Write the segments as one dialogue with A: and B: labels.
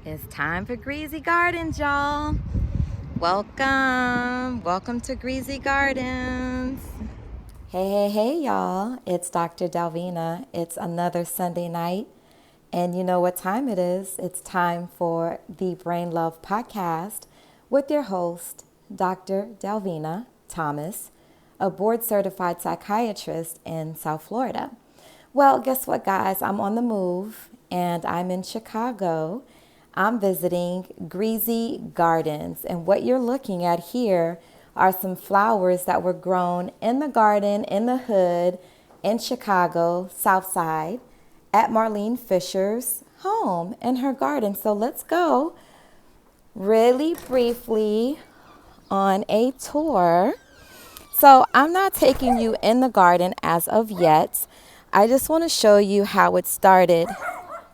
A: It's time for Greasy Gardens, y'all. Welcome to Greasy Gardens. Hey, y'all. It's Dr. Dalvina. It's another Sunday night. And you know what time it is? It's time for the Brain Love Podcast with your host, Dr. Dalvina Thomas, a board certified psychiatrist in South Florida. Well, guess what, guys? I'm on the move and I'm in Chicago. I'm visiting Greasy Gardens, and what you're looking at here are some flowers that were grown in the garden in the hood in Chicago, South Side, at Marlene Fisher's home in her garden. So let's go really briefly on a tour. So I'm not taking you in the garden as of yet. I just want to show you how it started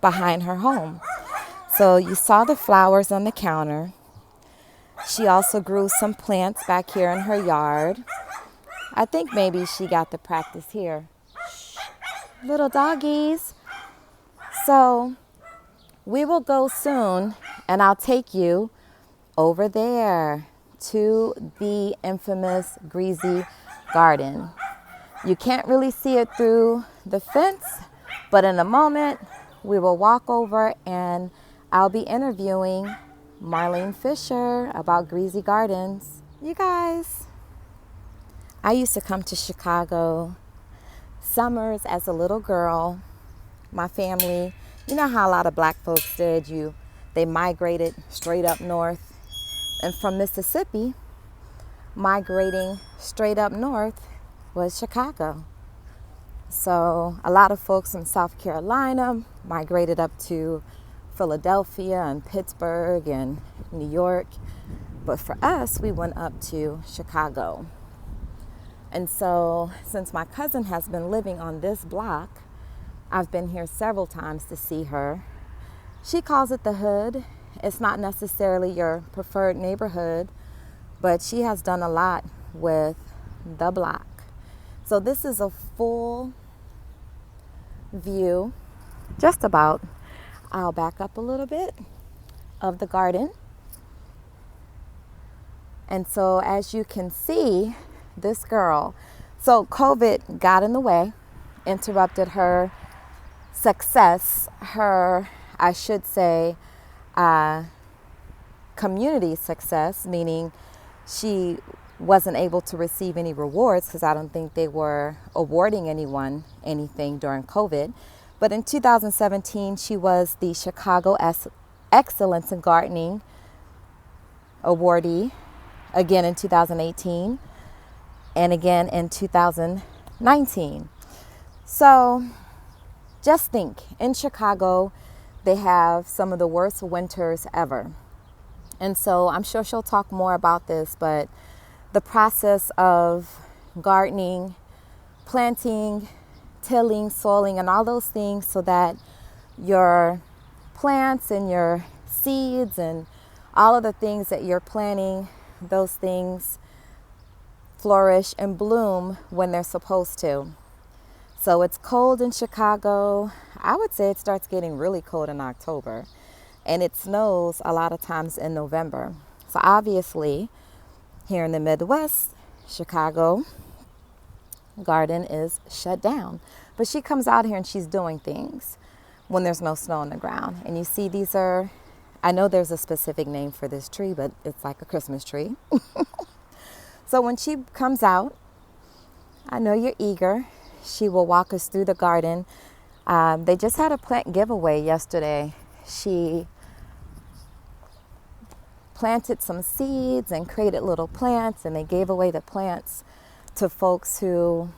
A: behind her home. So you saw the flowers on the counter. She also grew some plants back here in her yard. I think maybe she got the practice here. Shh, little doggies. So we will go soon, and I'll take you over there to the infamous Greasy Garden. You can't really see it through the fence, but in a moment, we will walk over and I'll be interviewing Marlene Fisher about Greasy Gardens. You guys, I used to come to Chicago summers as a little girl. My family, you know how a lot of black folks did, they migrated straight up north. And from Mississippi, migrating straight up north was Chicago. So a lot of folks from South Carolina migrated up to Philadelphia and Pittsburgh and New York. But for us, we went up to Chicago. And so since my cousin has been living on this block, I've been here several times to see her. She calls it the hood. It's not necessarily your preferred neighborhood, but she has done a lot with the block. So this is a full view, just about. I'll back up a little bit of the garden. And so as you can see, this girl, so COVID got in the way, interrupted her success, I should say, community success, meaning she wasn't able to receive any rewards because I don't think they were awarding anyone anything during COVID. But in 2017, she was the Chicago Excellence in Gardening awardee, again in 2018, and again in 2019. So just think, in Chicago, they have some of the worst winters ever. And so I'm sure she'll talk more about this, but the process of gardening, planting, tilling, soiling, and all those things so that your plants and your seeds and all of the things that you're planting, those things flourish and bloom when they're supposed to. So it's cold in Chicago. I would say it starts getting really cold in October, and it snows a lot of times in November. So obviously, here in the Midwest, Chicago garden is shut down. But she comes out here and she's doing things when there's no snow on the ground. And you see I know there's a specific name for this tree, but it's like a Christmas tree. So when she comes out, I know you're eager. She will walk us through the garden. They just had a plant giveaway yesterday. She planted some seeds and created little plants, and they gave away the plants to folks who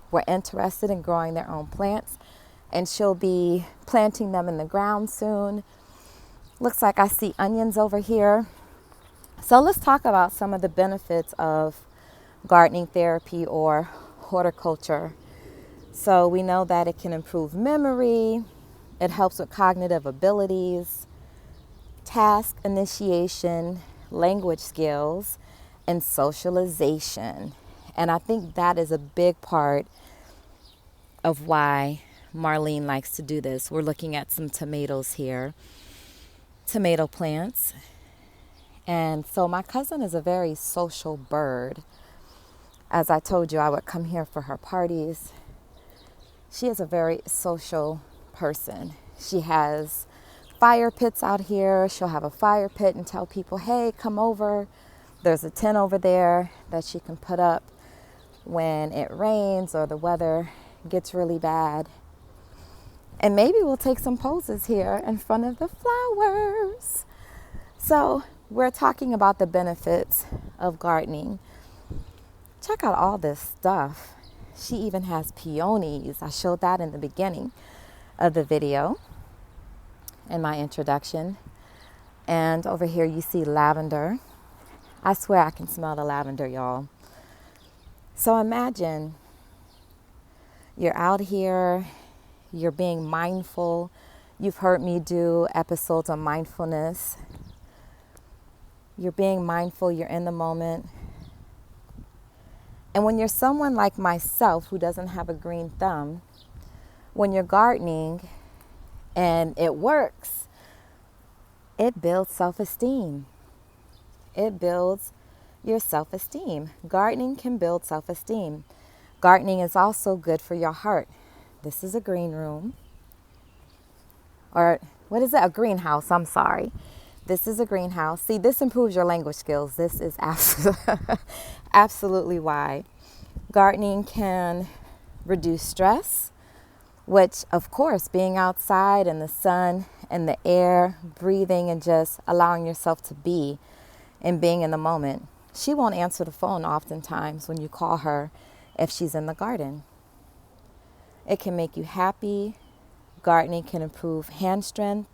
A: were interested in growing their own plants. And she'll be planting them in the ground soon. Looks like I see onions over here. So let's talk about some of the benefits of gardening therapy or horticulture. So we know that it can improve memory, it helps with cognitive abilities, task initiation, language skills, and socialization. And I think that is a big part of why Marlene likes to do this. We're looking at some tomatoes here. tomato plants. And so my cousin is a very social bird. As I told you, I would come here for her parties. She is a very social person. She has fire pits out here. She'll have a fire pit and tell people, hey, come over. There's a tent over there that she can put up when it rains or the weather gets really bad. And maybe we'll take some poses here in front of the flowers. So we're talking about the benefits of gardening. Check out all this stuff. She even has peonies. I showed that in the beginning of the video in my introduction. And over here you see lavender. I swear I can smell the lavender, y'all. So imagine you're out here, you're being mindful. You've heard me do episodes on mindfulness. You're being mindful, you're in the moment. And when you're someone like myself who doesn't have a green thumb, when you're gardening and it works, it builds self-esteem. It builds your self-esteem. Gardening can build self-esteem. Gardening is also good for your heart. This is a green room. Or what is it? A greenhouse, I'm sorry. This is a greenhouse. See, this improves your language skills. This is absolutely why. Gardening can reduce stress, which, of course, being outside in the sun and the air, breathing and just allowing yourself to be and being in the moment. She won't answer the phone oftentimes when you call her if she's in the garden. It can make you happy. Gardening can improve hand strength.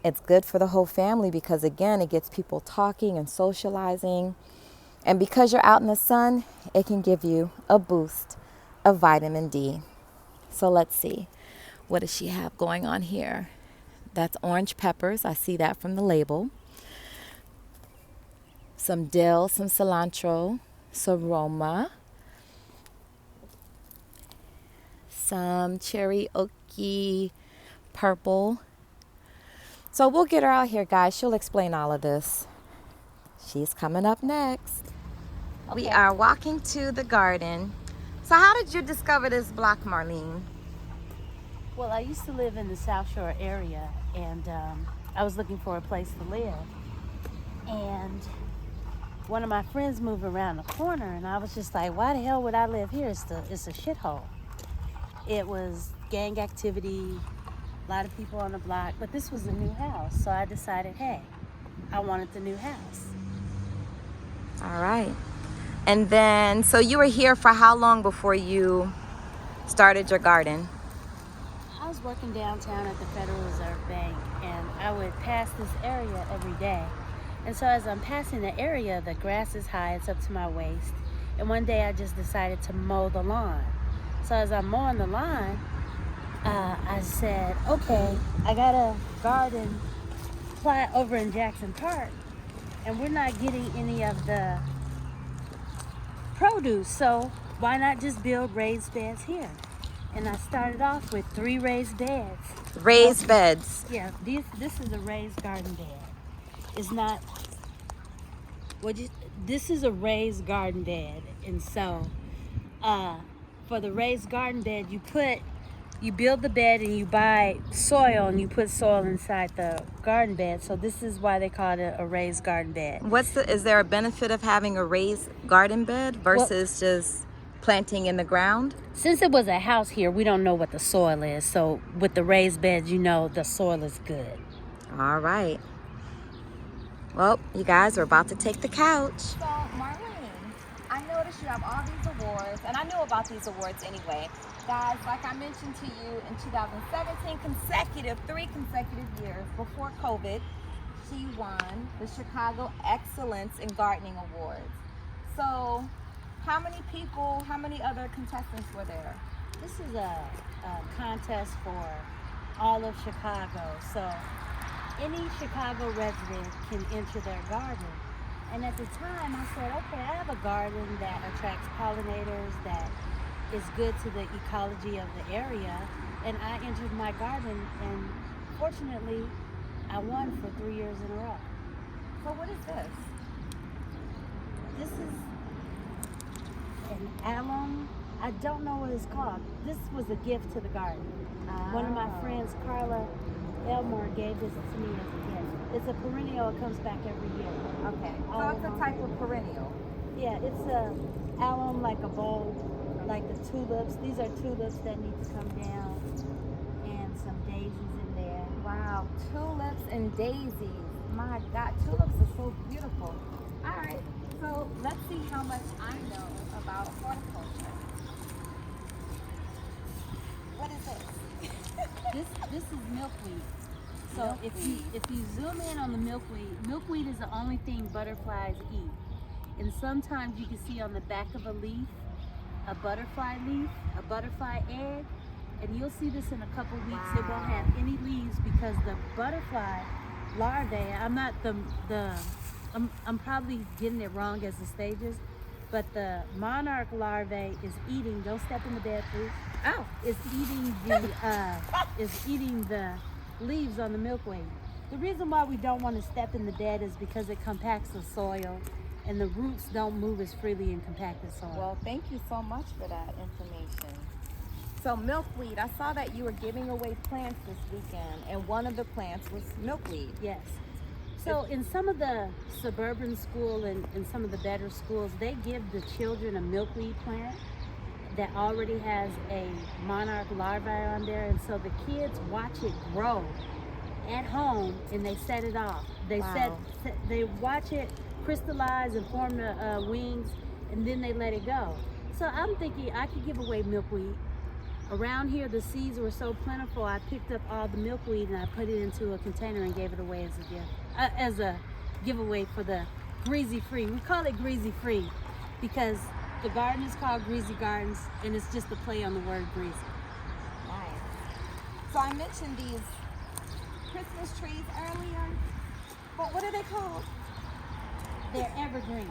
A: It's good for the whole family because, again, it gets people talking and socializing. And because you're out in the sun, it can give you a boost of vitamin D. So let's see. What does she have going on here? That's orange peppers. I see that from the label. Some dill, some cilantro, some roma, some cherry oaky purple. So we'll get her out here, guys. She'll explain all of this. She's coming up next. Okay. We are walking to the garden. So how did you discover this block, Marlene?
B: Well, I used to live in the South Shore area, and I was looking for a place to live. And one of my friends moved around the corner, and I was just like, why the hell would I live here? It's a shithole. It was gang activity, a lot of people on the block, but this was a new house. So I decided, hey, I wanted the new house.
A: All right. And then, so you were here for how long before you started your garden?
B: I was working downtown at the Federal Reserve Bank, and I would pass this area every day. And so as I'm passing the area, the grass is high, it's up to my waist. And one day I just decided to mow the lawn. So as I'm mowing the lawn, I said, okay, I got a garden plot over in Jackson Park, and we're not getting any of the produce, so why not just build raised beds here? And I started off with 3 raised beds.
A: Raised beds?
B: Yeah, this is a raised garden bed. It's not, this is a raised garden bed. And so, for the raised garden bed, you build the bed and you buy soil and you put soil inside the garden bed. So this is why they call it a raised garden bed.
A: Is there a benefit of having a raised garden bed versus just planting in the ground?
B: Since it was a house here, we don't know what the soil is. So with the raised beds, you know the soil is good.
A: All right. Well, you guys are about to take the couch. So, Marlene, I noticed you have all these awards, and I knew about these awards anyway. Guys, like I mentioned to you, in 2017, 3 consecutive years before COVID, she won the Chicago Excellence in Gardening Awards. So, how many other contestants were there?
B: This is a contest for all of Chicago. So, any Chicago resident can enter their garden. And at the time, I said, okay, I have a garden that attracts pollinators, that is good to the ecology of the area. And I entered my garden, and fortunately, I won for 3 years in a row.
A: So what is this?
B: This is an alum. I don't know what it's called. This was a gift to the garden. One of my friends, Carla Elmore, gave this to me as a gift. It's a perennial. It comes back every year.
A: Okay. So it's a type of perennial.
B: Yeah, it's a alum, like a bulb, like the tulips. These are tulips that need to come down, and some daisies in there.
A: Wow, tulips and daisies. My God, tulips are so beautiful. All right, so let's see how much I know about horticulture. What is this?
B: This is milkweed. So if you zoom in on the milkweed is the only thing butterflies eat. And sometimes you can see on the back of a leaf, a butterfly leaf, a butterfly egg, and you'll see this in a couple weeks.
A: Wow.
B: It won't have any leaves because the butterfly larvae, I'm probably getting it wrong as the stages, but the monarch larvae is eating, don't step in the bed please.
A: Oh.
B: Is eating the leaves on the milkweed. The reason why we don't want to step in the bed is because it compacts the soil and the roots don't move as freely in compacted soil.
A: Well, thank you so much for that information. So milkweed, I saw that you were giving away plants this weekend, and one of the plants was milkweed.
B: Yes. So in some of the suburban school and some of the better schools, they give the children a milkweed plant that already has a monarch larvae on there, and so the kids watch it grow at home and they set it off. They watch it crystallize and form the wings, and then they let it go. So I'm thinking I could give away milkweed. Around here the seeds were so plentiful, I picked up all the milkweed and I put it into a container and gave it away as a gift, as a giveaway for the Greasy Free. We call it Greasy Free because the garden is called Greasy Gardens and it's just a play on the word greasy.
A: Nice. So I mentioned these Christmas trees earlier, but what are they called?
B: They're evergreens.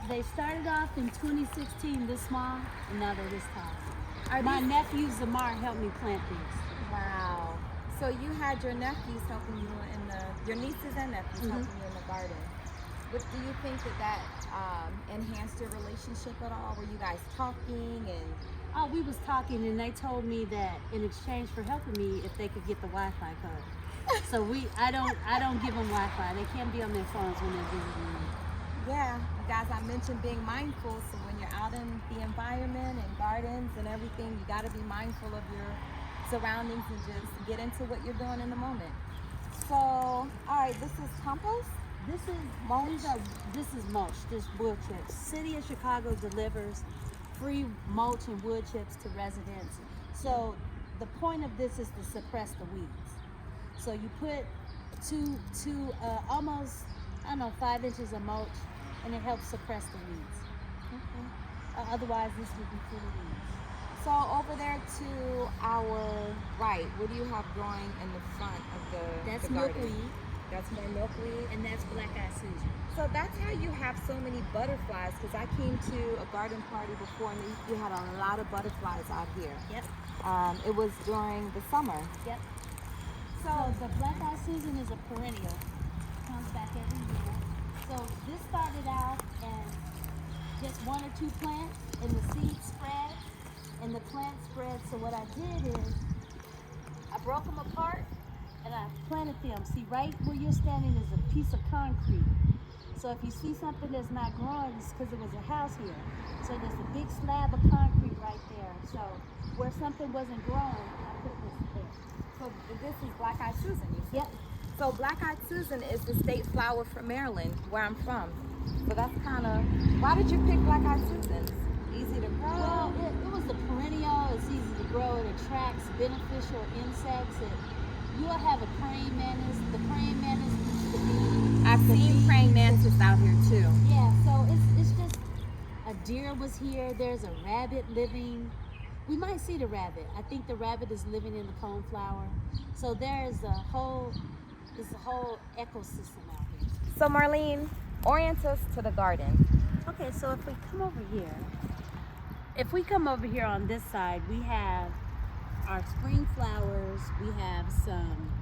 B: They started off in 2016 this small, and now they're this tall. My nephew Zamar helped me plant these.
A: Wow. So you had your nephews helping you your nieces and nephews helping you in the garden. But do you think that enhanced your relationship at all? Were you guys talking and?
B: Oh, we was talking, and they told me that in exchange for helping me, if they could get the Wi-Fi code. So I don't give them Wi-Fi. They can't be on their phones when they're visiting me.
A: Yeah, you guys, I mentioned being mindful. So when you're out in the environment and gardens and everything, you got to be mindful of your surroundings and just get into what you're doing in the moment. So, all right, this is compost.
B: This is mulch. This is mulch. This wood chips. City of Chicago delivers free mulch and wood chips to residents. So the point of this is to suppress the weeds. So you put almost 5 inches of mulch, and it helps suppress the weeds. Okay. Otherwise, this would be full of weeds.
A: So over there to our right, what do you have growing in the front of
B: That's
A: the garden?
B: milkweed.
A: That's more milkweed.
B: And that's black-eyed Susan.
A: So that's how you have so many butterflies, because I came to a garden party before and you had a lot of butterflies out here.
B: Yep.
A: It was during the summer.
B: Yep. So the black-eyed Susan is a perennial. Comes back every year. So this started out as just 1 or 2 plants, and the seed spread, and the plant spread. So what I did is I broke them apart and I planted them. See, right where you're standing is a piece of concrete. So if you see something that's not growing, it's because there was a house here. So there's a big slab of concrete right there. So where something wasn't growing, I put this there.
A: So this is black-eyed Susan, you said?
B: Yep.
A: So black-eyed Susan is the state flower from Maryland, where I'm from. So that's kind of, why did you pick black-eyed Susans? Easy to grow?
B: Well, it was a perennial. It's easy to grow. It attracts beneficial insects. You'll have a praying mantis. The praying mantis used to be.
A: I've seen praying mantis out here too.
B: Yeah, so it's just a deer was here. There's a rabbit living. We might see the rabbit. I think the rabbit is living in the coneflower. So there's a whole ecosystem out here.
A: So Marlene, orient us to the garden.
B: Okay, so if we come over here on this side, we have our spring flowers. We have some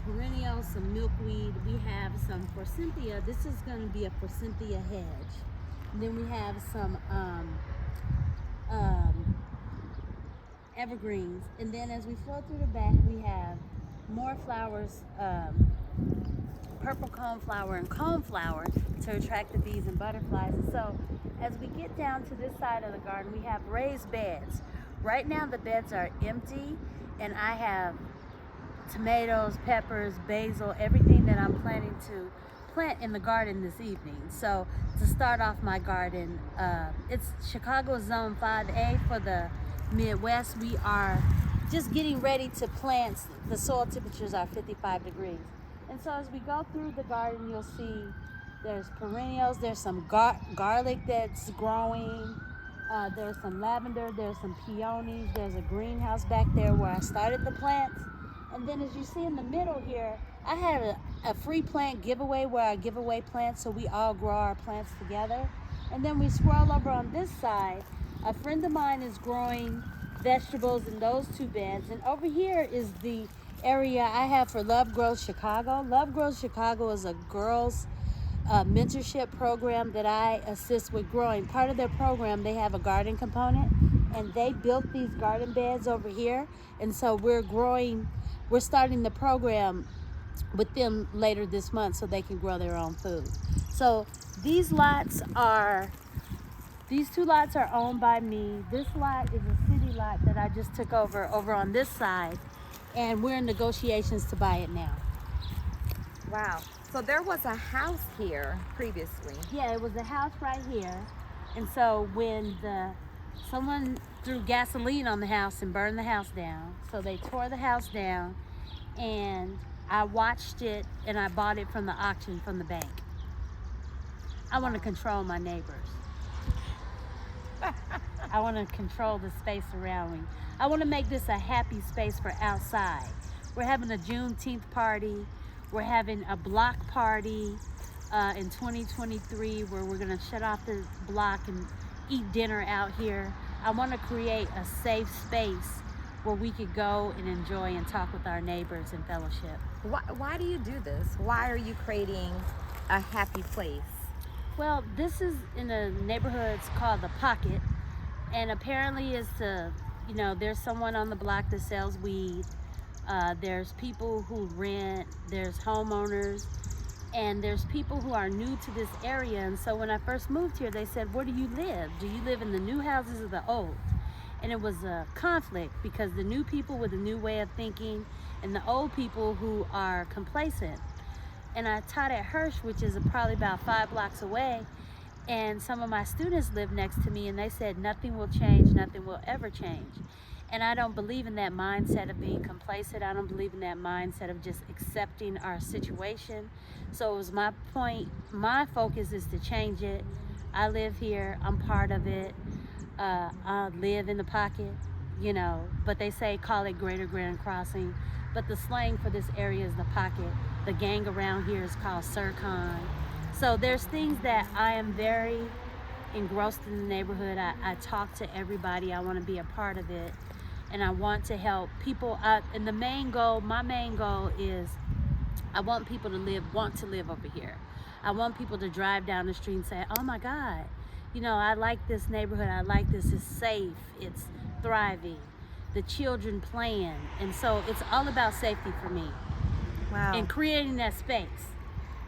B: perennials, some milkweed. We have some forsythia. This is going to be a forsythia hedge. And then we have some evergreens. And then as we flow through the back, we have more flowers, purple coneflower and coneflower to attract the bees and butterflies. And so as we get down to this side of the garden, we have raised beds. Right now the beds are empty, and I have tomatoes, peppers, basil, everything that I'm planning to plant in the garden this evening. So to start off my garden, it's Chicago Zone 5A for the Midwest. We are just getting ready to plant. The soil temperatures are 55 degrees. And so as we go through the garden, you'll see there's perennials, there's some garlic that's growing, there's some lavender, there's some peonies, there's a greenhouse back there where I started the plants. And then as you see in the middle here, I had a free plant giveaway where I give away plants so we all grow our plants together. And then we scroll over on this side. A friend of mine is growing vegetables in those two beds. And over here is the area I have for Love Grows Chicago. Love Grows Chicago is a girls' mentorship program that I assist with growing. Part of their program, they have a garden component, and they built these garden beds over here. And so we're starting the program with them later this month so they can grow their own food. So these two lots are owned by me. This lot is a city lot that I just took over on this side, and we're in negotiations to buy it now.
A: Wow. So there was a house here previously.
B: Yeah, it was a house right here. And so when someone threw gasoline on the house and burned the house down, so they tore the house down, and I watched it and I bought it from the auction from the bank. I want to control my neighbors. I want to control the space around me. I want to make this a happy space for outside. We're having a Juneteenth party. We're having a block party in 2023 where we're going to shut off the block and eat dinner out here. I want to create a safe space where we could go and enjoy and talk with our neighbors in fellowship.
A: Why do you do this? Why are you creating a happy place?
B: Well, this is in a neighborhood, it's called The Pocket, and apparently it's there's someone on the block that sells weed, there's people who rent, there's homeowners, and there's people who are new to this area. And so when I first moved here, they said, where do you live? Do you live in the new houses or the old? And it was a conflict because the new people with a new way of thinking and the old people who are complacent. And I taught at Hirsch, which is probably about 5 blocks away. And some of my students live next to me, and they said nothing will change, nothing will ever change. And I don't believe in that mindset of being complacent. I don't believe in that mindset of just accepting our situation. So it was my point, my focus is to change it. I live here, I'm part of it. I live in the pocket, but they say call it Greater Grand Crossing. But the slang for this area is the pocket. The gang around here is called Sircon. So there's things that I am very engrossed in the neighborhood. I talk to everybody. I want to be a part of it. And I want to help people. And my main goal is I want people to want to live over here. I want people to drive down the street and say, oh my God, I like this neighborhood. I like this. It's safe. It's thriving. The children playing. And so it's all about safety for me.
A: Wow.
B: And creating that space.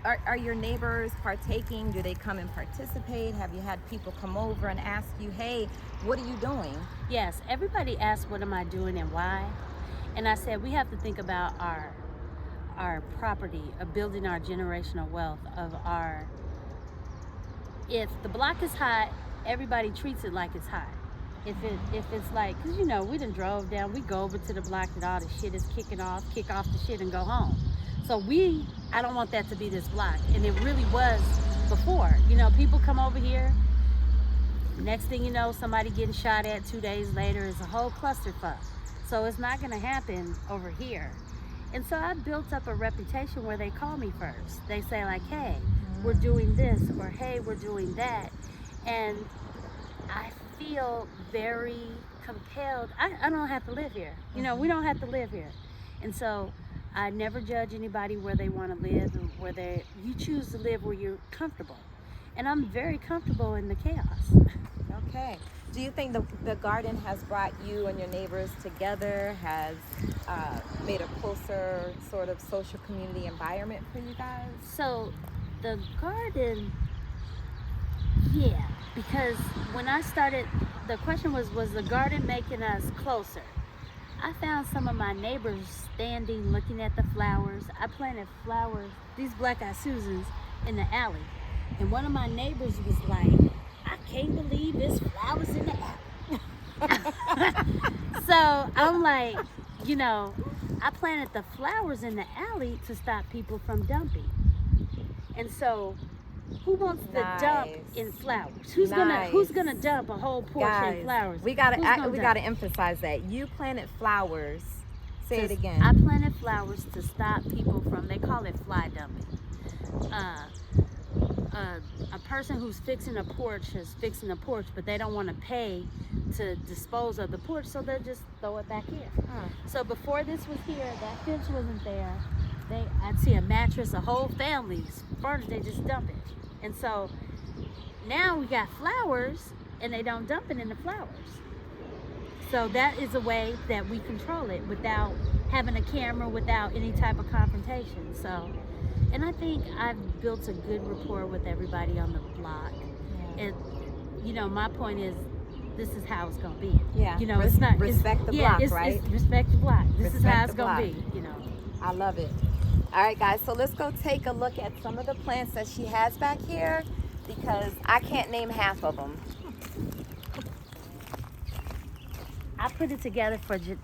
A: Are your neighbors partaking? Do they come and participate? Have you had people come over and ask you, hey, what are you doing?
B: Yes, everybody asks what am I doing and why. And I said we have to think about our property, of building our generational wealth, if the block is hot, everybody treats it like it's hot. If it's like, because we done drove down, we go over to the block that all the shit is kick off the shit and go home. So I don't want that to be this block. And it really was before. People come over here, next thing you know, somebody getting shot at 2 days later is a whole clusterfuck. So it's not gonna happen over here. And so I built up a reputation where they call me first. They say like, hey, we're doing this, or hey, we're doing that. And I feel very compelled. I don't have to live here. We don't have to live here. And so I never judge anybody where they want to live and you choose to live where you're comfortable. And I'm very comfortable in the chaos.
A: Okay. Do you think the garden has brought you and your neighbors together, has made a closer sort of social community environment for you guys?
B: So the garden, yeah, because when I started, the question was the garden making us closer? I found some of my neighbors standing looking at the flowers. I planted flowers, these black-eyed Susans, in the alley. And one of my neighbors was like, I can't believe there's flowers in the alley. So I'm like, you know, I planted the flowers in the alley to stop people from dumping. And so who wants to dump in flowers? Who's gonna dump a whole porch in flowers?
A: We gotta emphasize that. You planted flowers. Say it again.
B: I planted flowers to stop people from, they call it fly dumping. A person who's fixing a porch is fixing a porch, but they don't want to pay to dispose of the porch, so they'll just throw it back here. So before this was here, that fence wasn't there. I'd see a mattress, a whole family's furniture, they just dump it. And so now we got flowers, and they don't dump it in the flowers. So that is a way that we control it without having a camera, without any type of confrontation. So. And I think I've built a good rapport with everybody on the block. Yeah. And, you know, my point is, this is how it's going to be.
A: Yeah.
B: You know,
A: respect the block, right?
B: It's respect the block. This is how it's going to be, you know.
A: I love it. All right, guys, so let's go take a look at some of the plants that she has back here, because I can't name half of them.
B: I put it together for Janae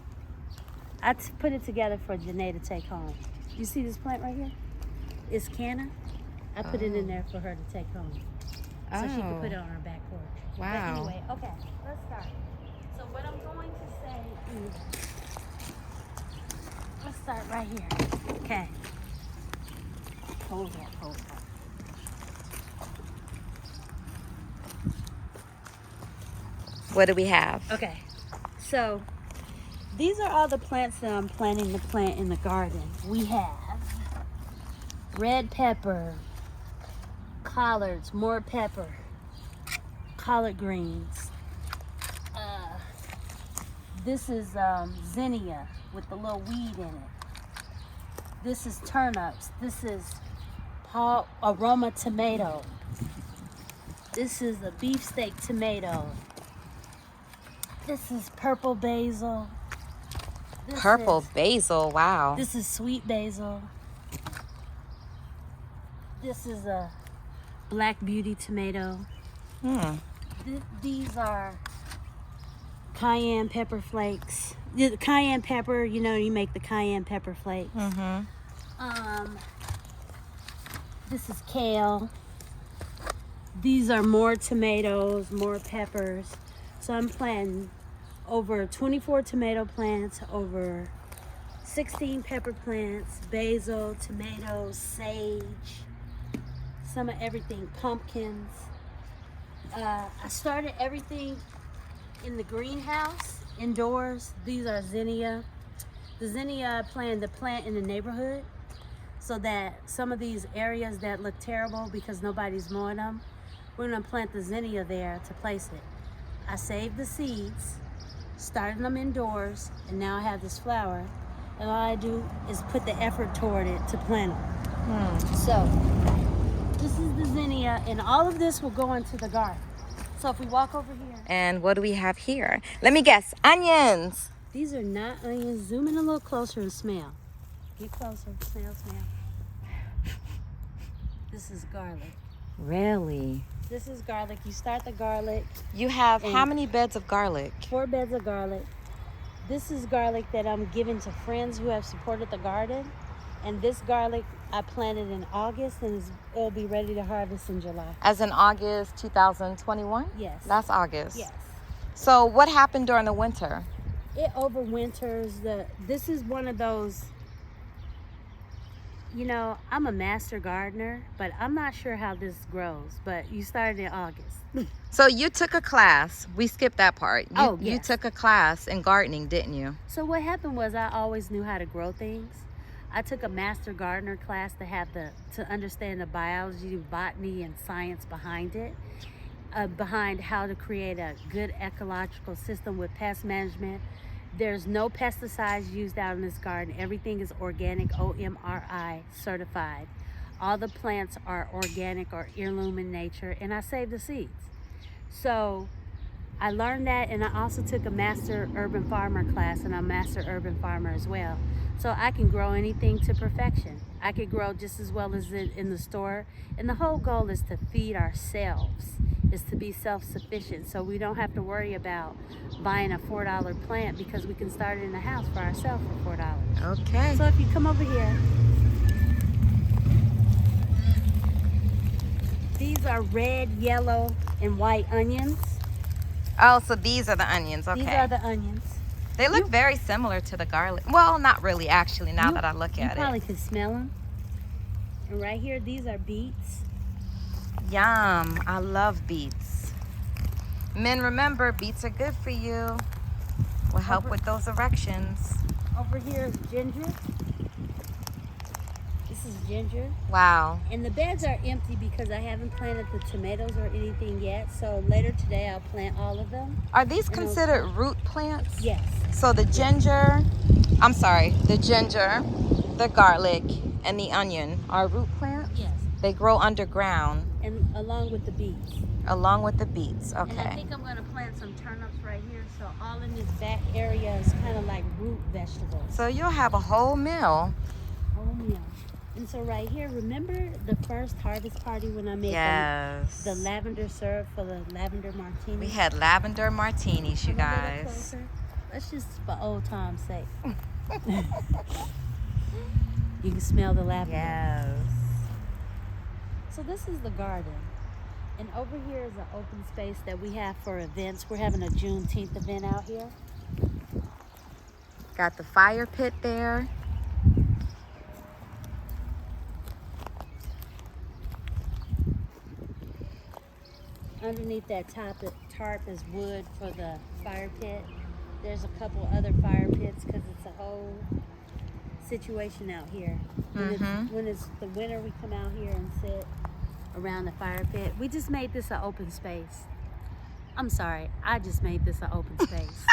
B: to take home. You see this plant right here? It's canna. I put it in there for her to take home, so she could put it on her back porch.
A: Wow.
B: But anyway, okay, let's start. So what I'm going to say is, let's start right here. Okay. Hold that.
A: What do we have?
B: Okay. So these are all the plants that I'm planning to plant in the garden. We have red pepper, collards, more pepper, collard greens. This is zinnia with the little weed in it. This is turnips. This is aroma tomato. This is a beefsteak tomato. This is purple basil.
A: Basil, wow.
B: This is sweet basil. This is a black beauty tomato. These are cayenne pepper flakes. The cayenne pepper, you know, you make the cayenne pepper flakes. This is kale. These are more tomatoes, more peppers. So I'm planting over 24 tomato plants, over 16 pepper plants, basil, tomatoes, sage, some of everything, pumpkins. I started everything in the greenhouse, indoors. These are zinnia. The zinnia I plan to plant in the neighborhood so that some of these areas that look terrible because nobody's mowing them, we're gonna plant the zinnia there to place it. I saved the seeds, started them indoors, and now I have this flower. And all I do is put the effort toward it to plant them. So this is the zinnia, and all of this will go into the garden. So if we walk over here.
A: And what do we have here? Let me guess, onions.
B: These are not onions. Zoom in a little closer and smell. Get closer, smell. This is garlic.
A: Really?
B: This is garlic. You start the garlic.
A: You have how many beds of garlic? 4
B: beds of garlic. This is garlic that I'm giving to friends who have supported the garden. And this garlic I planted in August, and it'll be ready to harvest in July.
A: As in August 2021?
B: Yes.
A: Last August?
B: Yes.
A: So what happened during the winter?
B: It overwinters. This is one of those, you know, I'm a master gardener, but I'm not sure how this grows. But you started in August.
A: So you took a class. We skipped that part.
B: Yes.
A: You took a class in gardening, didn't you?
B: So what happened was I always knew how to grow things. I took a master gardener class to understand the biology, botany, and science behind it, behind how to create a good ecological system with pest management. There's no pesticides used out in this garden. Everything is organic, OMRI certified. All the plants are organic or heirloom in nature, and I save the seeds. So I learned that, and I also took a master urban farmer class, and I'm a master urban farmer as well. So I can grow anything to perfection. I could grow just as well as in the store. And the whole goal is to feed ourselves, is to be self-sufficient. So we don't have to worry about buying a $4 plant, because we can start it in the house for ourselves for $4.
A: Okay.
B: So if you come over here, these are red, yellow, and white onions.
A: Oh, so these are the onions. Okay.
B: These are the onions.
A: They look very similar to the garlic. Well, not really, actually, now that I look at
B: You probably
A: it.
B: could smell them. And right here, these are beets.
A: Yum. I love beets. Men, remember, beets are good for you. Will help with those erections.
B: Over here is ginger. This is ginger.
A: Wow.
B: And the beds are empty because I haven't planted the tomatoes or anything yet. So later today, I'll plant all of them.
A: Are these considered root plants?
B: Yes.
A: So the ginger, the ginger, the garlic, and the onion are root plants?
B: Yes.
A: They grow underground.
B: And along with the beets.
A: Along with the beets, okay.
B: And I think I'm going to plant some turnips right here. So all in this back area is kind of like root vegetables.
A: So you'll have a whole meal.
B: Whole meal. And so right here, remember the first harvest party when I made the lavender syrup for the lavender martini?
A: We had lavender martinis, you
B: Come a little
A: guys.
B: closer. Let's just, for old time's sake. You can smell the lavender.
A: Yes.
B: So this is the garden. And over here is an open space that we have for events. We're having a Juneteenth event out here.
A: Got the fire pit there.
B: Underneath that tarp is wood for the fire pit. There's a couple other fire pits because it's a whole situation out here. When it's the winter, we come out here and sit around the fire pit. We just made this an open space. I'm sorry, I just made this an open space.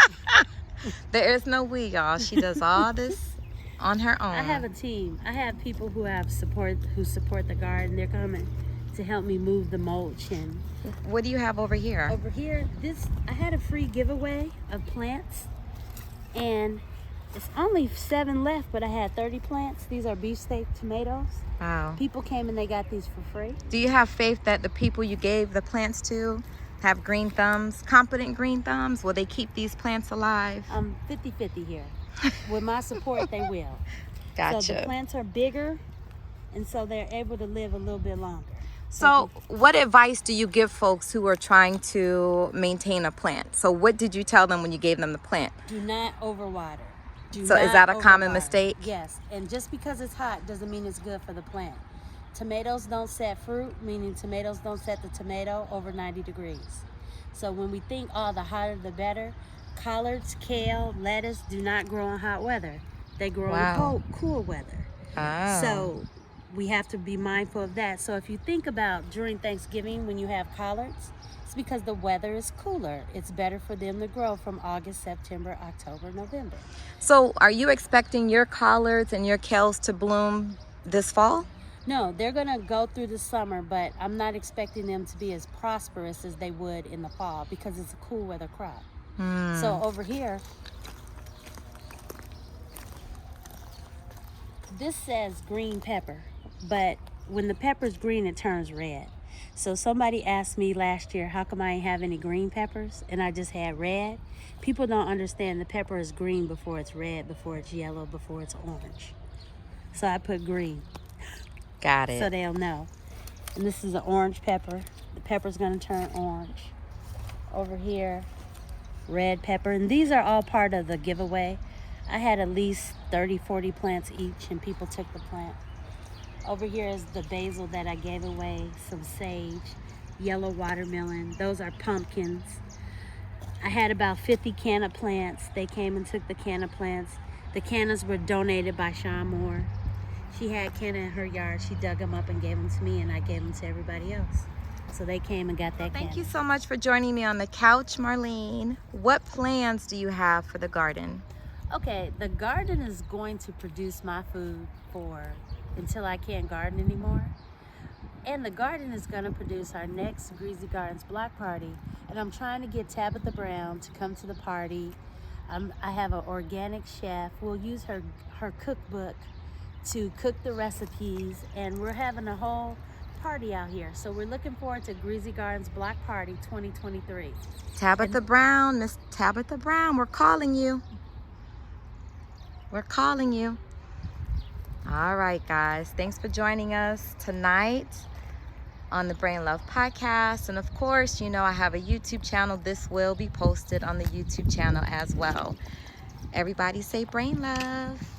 A: There is no we, y'all. She does all this on her own.
B: I have a team. I have people who support the garden. They're coming to help me move the mulch. And
A: what do you have over here?
B: over here, I had a free giveaway of plants, and it's only 7 left, but I had 30 plants. These are beefsteak tomatoes.
A: Wow.
B: People came and they got these for free.
A: Do you have faith that the people you gave the plants to have green thumbs, competent green thumbs? Will they keep these plants alive?
B: I'm 50-50 here. With my support, they will.
A: Gotcha.
B: So the plants are bigger, and so they're able to live a little bit longer.
A: So what advice do you give folks who are trying to maintain a plant? So what did you tell them when you gave them the plant?
B: Do not overwater.
A: So is that a common mistake?
B: Yes, and just because it's hot doesn't mean it's good for the plant. Tomatoes don't set fruit, meaning tomatoes don't set the tomato over 90 degrees. So when we think, oh, the hotter the better, collards, kale, lettuce do not grow in hot weather. They grow in cool weather.
A: Oh.
B: So we have to be mindful of that. So if you think about during Thanksgiving when you have collards, it's because the weather is cooler. It's better for them to grow from August, September, October, November.
A: So are you expecting your collards and your kales to bloom this fall?
B: No, they're going to go through the summer, but I'm not expecting them to be as prosperous as they would in the fall because it's a cool weather crop. So over here, this says green pepper, but when the pepper's green, it turns red. So somebody asked me last year, how come I ain't have any green peppers? And I just had red. People don't understand the pepper is green before it's red, before it's yellow, before it's orange. So I put green.
A: Got it.
B: So they'll know. And this is an orange pepper. The pepper's gonna turn orange. Over here, red pepper. And these are all part of the giveaway. I had at least 30, 40 plants each, and people took the plant. Over here is the basil that I gave away, some sage, yellow watermelon. Those are pumpkins. I had about 50 canna plants. They came and took the canna plants. The cannas were donated by Sean Moore. She had canna in her yard. She dug them up and gave them to me, and I gave them to everybody else. So they came and got that canna.
A: Thank you so much for joining me on the couch, Marlene. What plans do you have for the garden?
B: Okay, the garden is going to produce my food for until I can't garden anymore. And the garden is going to produce our next Greasy Gardens block party. And I'm trying to get Tabitha Brown to come to the party. I have an organic chef. We'll use her cookbook to cook the recipes. And we're having a whole party out here. So we're looking forward to Greasy Gardens block party 2023.
A: Tabitha Brown, Miss Tabitha Brown, we're calling you. We're calling you. All right, guys. Thanks for joining us tonight on the Brain Love Podcast. And of course, you know I have a YouTube channel. This will be posted on the YouTube channel as well. Everybody say Brain Love.